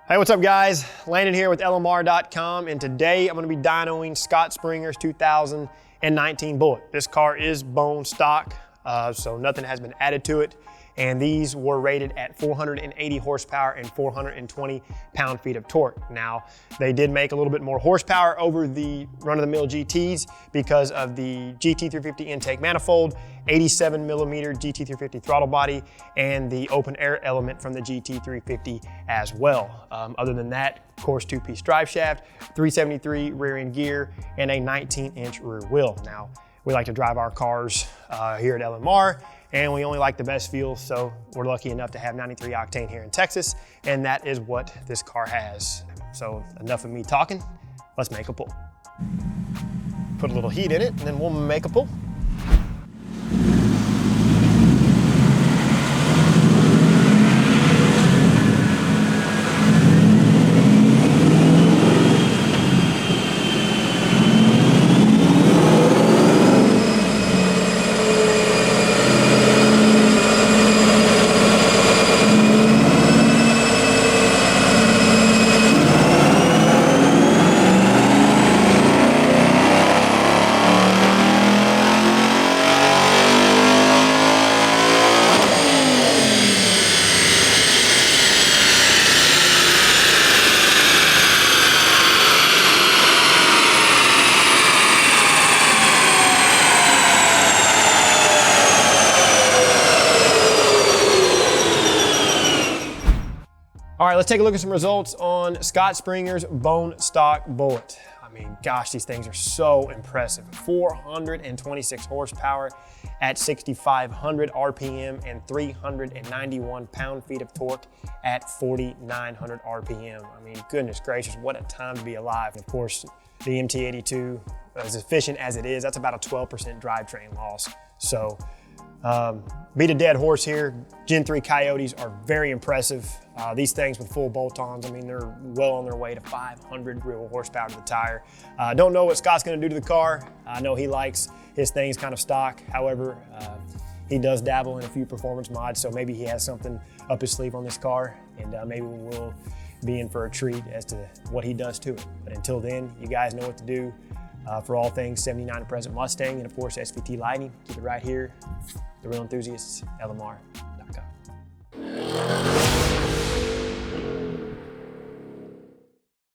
Hey, what's up guys? Landon here with LMR.com, and today I'm gonna be dynoing Scott Springer's 2019 Bullitt. This car is bone stock, so nothing has been added to it. And these were rated at 480 horsepower and 420 pound-feet of torque. Now, they did make a little bit more horsepower over the run-of-the-mill GTs because of the GT350 intake manifold, 87 millimeter GT350 throttle body, and the open air element from the GT350 as well. Other than that, of course, two-piece drive shaft, 373 rear end gear, and a 19-inch rear wheel. Now, we like to drive our cars here at LMR, and we only like the best fuel, so we're lucky enough to have 93 octane here in Texas, and that is what this car has. So enough of me talking, let's make a pull. Put a little heat in it, and then we'll make a pull. All right, let's take a look at some results on Scott Springer's bone stock Bullitt. I mean, gosh, these things are so impressive. 426 horsepower at 6,500 RPM and 391 pound-feet of torque at 4,900 RPM. I mean, goodness gracious, what a time to be alive. Of course, the MT82, as efficient as it is, that's about a 12% drivetrain loss. So, beat a dead horse here. Gen 3 Coyotes are very impressive. These things with full bolt-ons, I mean, they're well on their way to 500 real horsepower to the tire. Don't know what Scott's gonna do to the car. I know he likes his things kind of stock. However, he does dabble in a few performance mods, so maybe he has something up his sleeve on this car, and maybe we'll be in for a treat as to what he does to it. But until then, you guys know what to do. For all things 79 and present Mustang, and of course SVT lighting, keep it right here. The Real Enthusiasts, LMR.com.